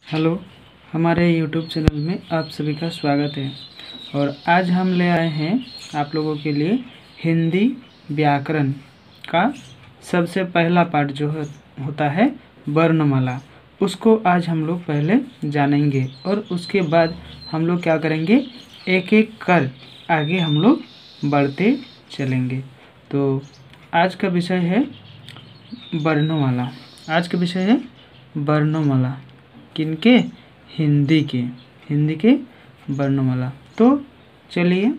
Hello, हमारे YouTube channel में आप सभी का स्वागत है। और आज हम ले आए हैं आप लोगों के लिए हिंदी व्याकरण का सबसे पहला पार्ट जो होता है वर्णमाला। उसको आज हम लोग पहले जानेंगे और उसके बाद हम लोग क्या करेंगे, एक एक कर आगे हम लोग बढ़ते चलेंगे। तो आज का विषय है वर्णमाला। आज का विषय है वर्णमाला। किनके? हिंदी के वर्णमाला। तो चलिए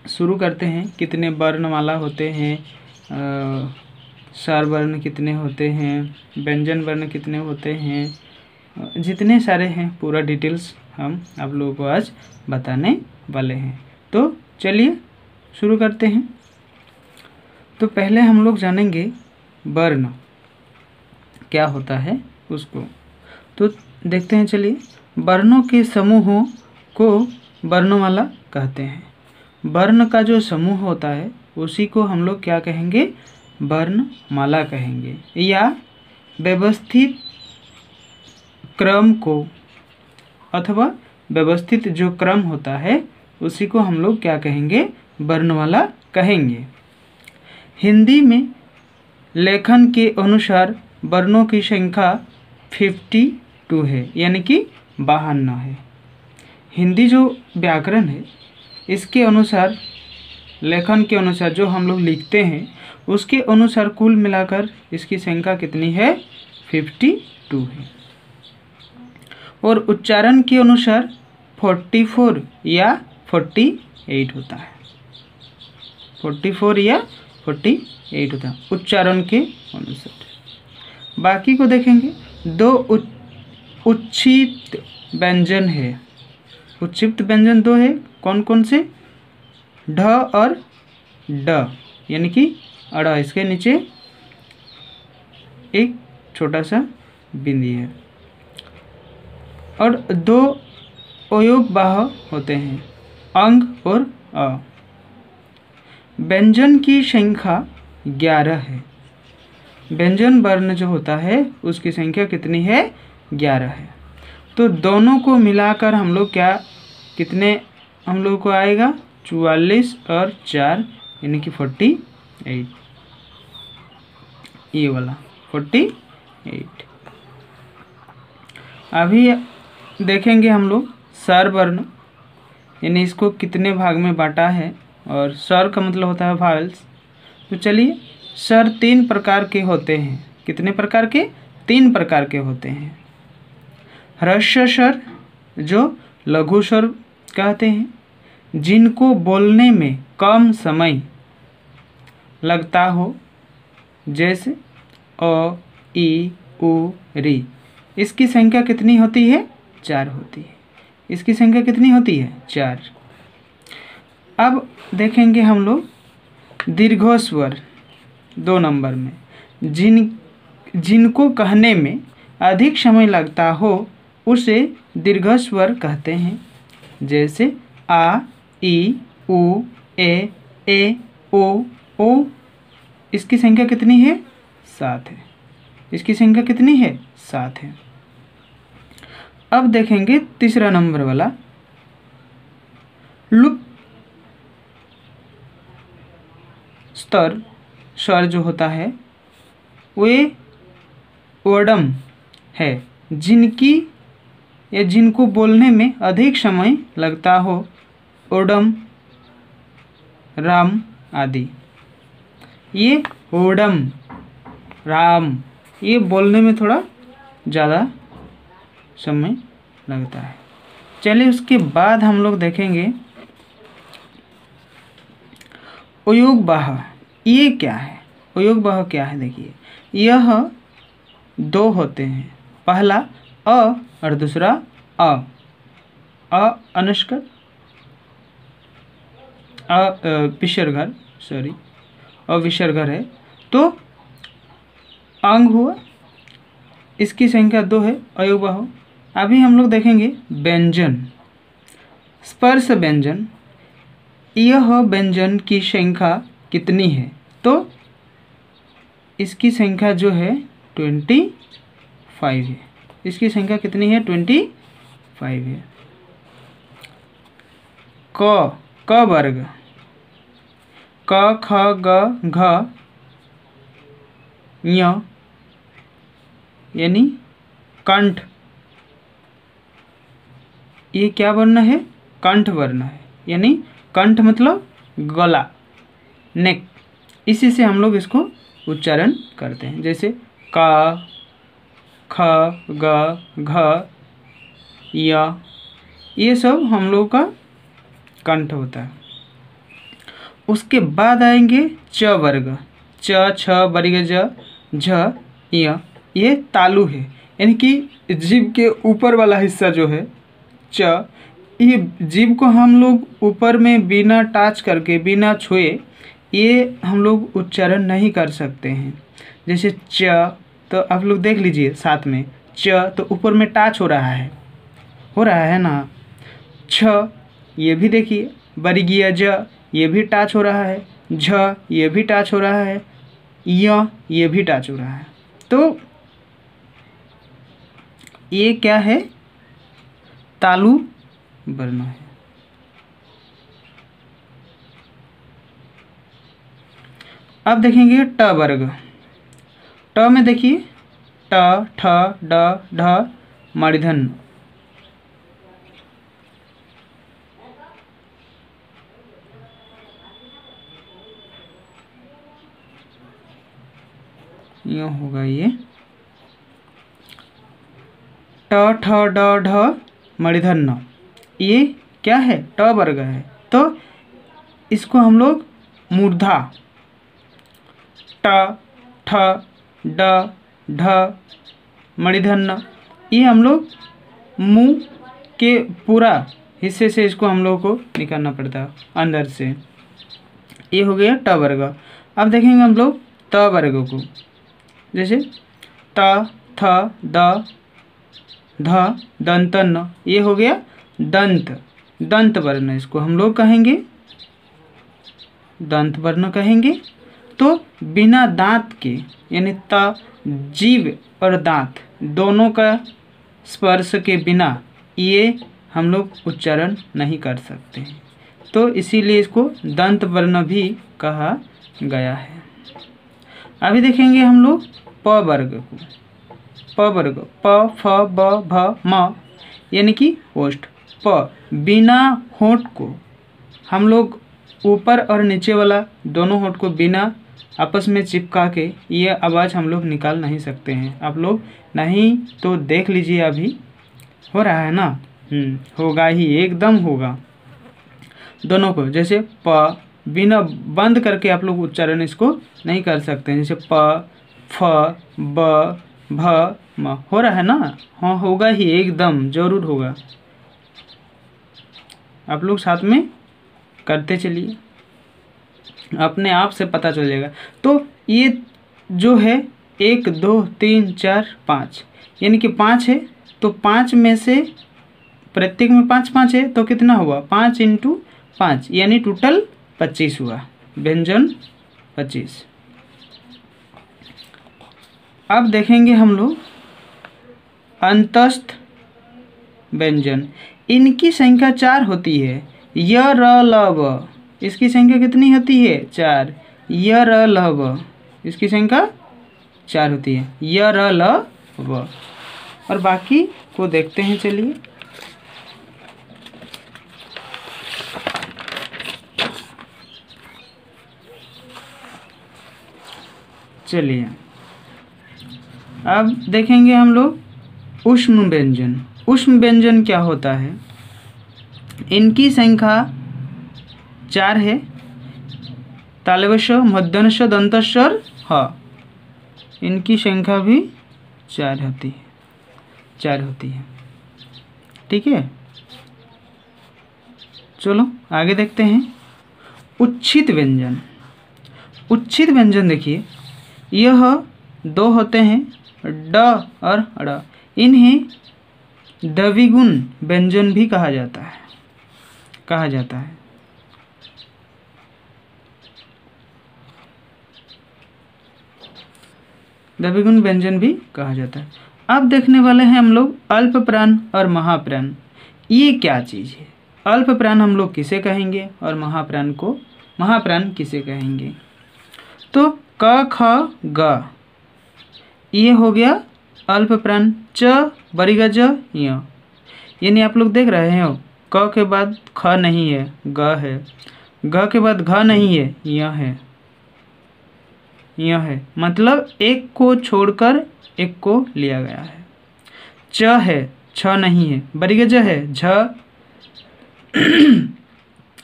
शुरू करते हैं। कितने वर्णमाला होते हैं, स्वर वर्ण कितने होते हैं, व्यंजन वर्ण कितने होते हैं, जितने सारे हैं पूरा डिटेल्स हम आप लोगों को आज बताने वाले हैं। तो चलिए शुरू करते हैं। तो पहले हम लोग जानेंगे वर्ण क्या होता है उसको। तो देखते हैं, चलिए। वर्णों के समूहों को वर्णमाला कहते हैं। वर्ण का जो समूह होता है उसी को हम लोग क्या कहेंगे, वर्णमाला कहेंगे, या व्यवस्थित क्रम को अथवा व्यवस्थित जो क्रम होता है उसी को हम लोग क्या कहेंगे, वर्णमाला कहेंगे। हिंदी में लेखन के अनुसार वर्णों की संख्या 52 है, यानी कि 52 है। हिंदी जो व्याकरण है इसके अनुसार, लेखन के अनुसार जो हम लोग लिखते हैं उसके अनुसार कुल मिलाकर इसकी संख्या कितनी है, 52 है। और उच्चारण के अनुसार 44 या 48 होता है। 44 या 48 होता है उच्चारण के अनुसार। बाकी को देखेंगे। दो उच्छिष्ट व्यंजन है। उच्छिष्ट व्यंजन दो है। कौन कौन से? ढ और ड, यानी कि अड़। इसके नीचे एक छोटा सा बिंदी है। और दो अयोगवाह होते हैं, अंग और अ। व्यंजन की संख्या 11 है। व्यंजन वर्ण जो होता है उसकी संख्या कितनी है, 11 है। तो दोनों को मिलाकर हम लोग क्या, कितने हम लोग को आएगा, 44 और 4 यानी कि 48। ये वाला 48। अभी देखेंगे हम लोग स्वर वर्ण, यानी इसको कितने भाग में बांटा है। और स्वर का मतलब होता है वावेल्स। तो चलिए, स्वर 3 प्रकार के होते हैं। कितने प्रकार के? 3 प्रकार के होते हैं। ह्रस्व स्वर जो लघु स्वर कहते हैं, जिनको बोलने में कम समय लगता हो, जैसे अ, ई, उ, री। इसकी संख्या कितनी होती है, 4 होती है। इसकी संख्या कितनी होती है, 4। अब देखेंगे हम लोग दीर्घ स्वर 2 नंबर में, जिनको कहने में अधिक समय लगता हो उसे दीर्घ स्वर कहते हैं। जैसे आ, ई, उ, ए, ओ। इसकी संख्या कितनी है, 7 है। इसकी संख्या कितनी है, 7 है। अब देखेंगे तीसरा नंबर वाला लुप्त स्वर जो होता है वे ओडम है, जिनको बोलने में अधिक समय लगता हो, ओडम, राम आदि। ये ओडम, राम, ये बोलने में थोड़ा ज़्यादा समय लगता है। चलिए उसके बाद हम लोग देखेंगे अयोगवाह। ये क्या है, अयोगवाह क्या है? देखिए, यह 2 होते हैं। पहला अ और दूसरा अ। अनुष्कर विसर्ग, सॉरी, अविसर्ग है। तो अंग हुआ, इसकी संख्या 2 है, अयोगवाह। अभी हम लोग देखेंगे व्यंजन, स्पर्श व्यंजन। यह व्यंजन की संख्या कितनी है? तो इसकी संख्या जो है 25 है। इसकी संख्या कितनी है? 25 है। क वर्ग, क ख ग घ ञ यानी कंठ, ये क्या वर्ण है? कंठ वर्ण है, यानी कंठ मतलब गला, नेक। इसी से हम लोग इसको उच्चारण करते हैं, जैसे क ख ग घ य, ये सब हम लोग का कंठ होता है। उसके बाद आएंगे च वर्ग, च छ वर्ग ज झ य, ये तालु है, यानी कि जीभ के ऊपर वाला हिस्सा जो है च, ये जीभ को हम लोग ऊपर में बिना टच करके, बिना छुए, ये हम लोग उच्चारण नहीं कर सकते हैं। जैसे च, तो आप लोग देख लीजिए साथ में, च तो ऊपर में टच हो रहा है ना। छ, ये भी देखिए, वर्गीय ज, ये भी टच हो रहा है, झ ये भी टच हो रहा है, य ये भी टच हो रहा है। तो ये क्या है? तालु वर्ण है। अब देखेंगे ट वर्ग। ट में देखिए ट ठ ड ढ मूर्धन्य, यूँ होगा ये ट ठ ड ढ मूर्धन्य, ये क्या है? ट वर्ग है। तो इसको हम लोग मूर्धा, ट ठ ड ढ मूर्धन्य, ये हम लोग मुंह के पूरा हिस्से से इसको हम लोग को निकालना पड़ता है अंदर से। ये हो गया ट वर्ग। अब देखेंगे हम लोग त वर्ग को, जैसे त थ द ध दंतन, ये हो गया दंत, दंत वर्ण, इसको हम लोग कहेंगे दंत वर्ण कहेंगे। तो बिना दांत के, यानी त, जीभ और दांत दोनों का स्पर्श के बिना ये हम लोग उच्चारण नहीं कर सकते हैं, तो इसीलिए इसको दंत वर्ण भी कहा गया है। अभी देखेंगे हम लोग प वर्ग को। प वर्ग, प फ ब भ म, यानी कि होस्ट। प, बिना होंठ को हम लोग ऊपर और नीचे वाला दोनों होंठ को बिना आपस में चिपका के ये आवाज़ हम लोग निकाल नहीं सकते हैं। आप लोग नहीं तो देख लीजिए, अभी हो रहा है ना। होगा ही, एकदम होगा दोनों को। जैसे प, बिना बंद करके आप लोग उच्चारण इसको नहीं कर सकते हैं, जैसे प फ ब भ म, हो रहा है ना। हाँ होगा ही, एकदम जरूर होगा। आप लोग साथ में करते चलिए, अपने आप से पता चल जाएगा। तो ये जो है 1 2 3 4 5, यानी कि 5 है, तो 5 में से प्रत्येक में 5 5 है, तो कितना हुआ? 5 × 5, यानी टोटल 25 हुआ, व्यंजन 25। अब देखेंगे हम लोग अंतस्थ व्यंजन, इनकी संख्या 4 होती है। य र ल व, इसकी संख्या कितनी होती है? 4। य र ल व, इसकी संख्या 4 होती है, य र ल व। और बाकी को देखते हैं, चलिए। चलिए अब देखेंगे हम लोग ऊष्म व्यंजन। ऊष्म व्यंजन क्या होता है? इनकी संख्या 4 है। तालव्य मध्यन्ष दंतस्व ह, इनकी संख्या भी 4 होती है। ठीक है, चलो आगे देखते हैं। उच्छित व्यंजन। उच्छित व्यंजन देखिए, यह 2 होते हैं, ड और ड़। इन्हें द्विगुण व्यंजन भी कहा जाता है। द्विगुण व्यंजन भी कहा जाता है। अब देखने वाले हैं हम लोग अल्प प्राण और महाप्राण। ये क्या चीज़ है? अल्प प्राण हम लोग किसे कहेंगे और महाप्राण किसे कहेंगे? तो क ख ग ये हो गया अल्प प्राण। च बड़ी ज य, यानी आप लोग देख रहे हो क के बाद ख नहीं है, ग है। ग के बाद घ नहीं है, य है। मतलब एक को छोड़कर एक को लिया गया है। च है, छ नहीं है। बड़ी ज है, झ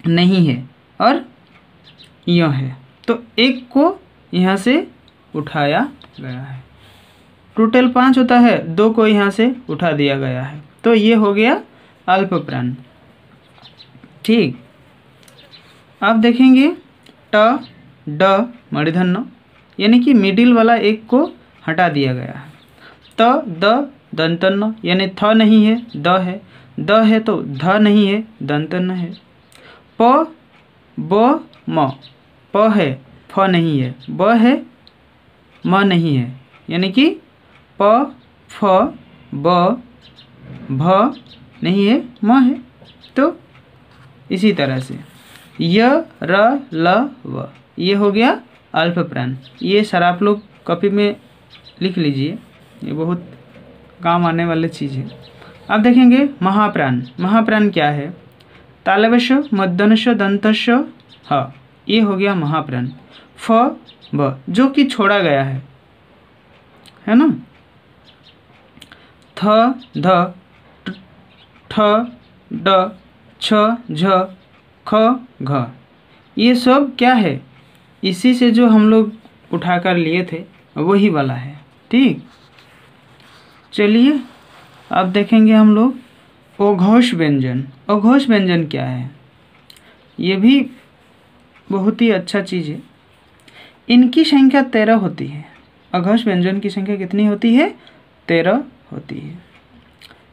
नहीं है और य है। तो एक को यहाँ से उठाया गया है। टोटल 5 होता है, 2 को यहाँ से उठा दिया गया है। तो ये हो गया अल्प प्राण। ठीक, अब देखेंगे ट ड मूर्धन्य, यानी कि मिडिल वाला एक को हटा दिया गया है। त द दंतन्न, यानी थ नहीं है, द है। द है तो ध नहीं है, दंतन्न है। प ब म, प है, फ नहीं है। ब है, म नहीं है, यानी कि प फ ब भ नहीं है, म है। तो इसी तरह से य र ल व, ये हो गया अल्प प्राण। ये सर आप लोग कॉपी में लिख लीजिए, ये बहुत काम आने वाली चीज़ है। अब देखेंगे महाप्राण। महाप्राण क्या है? तालव्य मध्यन्य दंतस्य ह, ये हो गया महाप्राण। फ ब, जो कि छोड़ा गया है ना। थ ध ठ ड छ झ ख घ, ये सब क्या है? इसी से जो हम लोग उठाकर लिए थे वही वाला है। ठीक, चलिए अब देखेंगे हम लोग अघोष व्यंजन। अघोष व्यंजन क्या है? ये भी बहुत ही अच्छा चीज़ है। इनकी संख्या 13 होती है। अघोष व्यंजन की संख्या कितनी होती है? 13 होती है।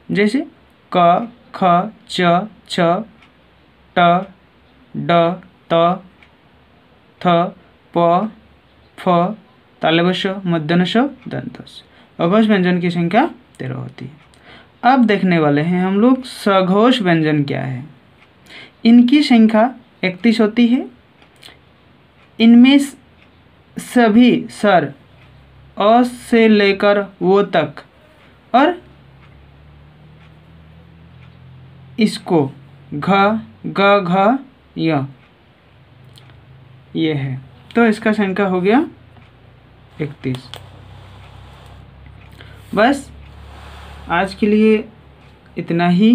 जैसे क ख च छ ट ड त थ प फ तालव्य मध्यन्य दंतस। अघोष व्यंजन की संख्या 13 होती है। अब देखने वाले हैं हम लोग सघोष व्यंजन क्या है। इनकी संख्या 31 होती है। इनमें सभी स्वर अ से लेकर वो तक और इसको घ ग घ य, ये है। तो इसका संख्या हो गया 31। बस आज के लिए इतना ही।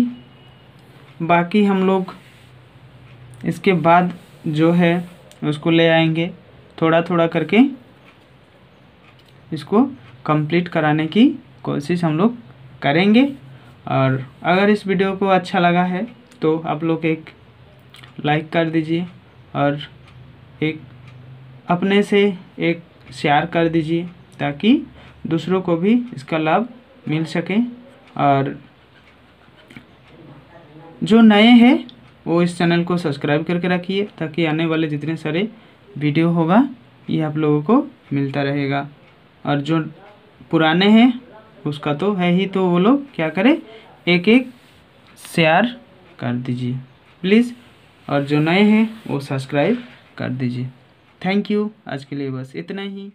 बाकी हम लोग इसके बाद जो है उसको ले आएंगे, थोड़ा थोड़ा करके इसको कंप्लीट कराने की कोशिश हम लोग करेंगे। और अगर इस वीडियो को अच्छा लगा है तो आप लोग एक लाइक कर दीजिए और एक अपने से एक शेयर कर दीजिए, ताकि दूसरों को भी इसका लाभ मिल सके। और जो नए हैं वो इस चैनल को सब्सक्राइब करके रखिए, ताकि आने वाले जितने सारे वीडियो होगा ये आप लोगों को मिलता रहेगा। और जो पुराने हैं उसका तो है ही, तो वो लोग क्या करें, एक एक शेयर कर दीजिए प्लीज़। और जो नए हैं वो सब्सक्राइब कर दीजिए। Thank you. आज के लिए बस इतना ही।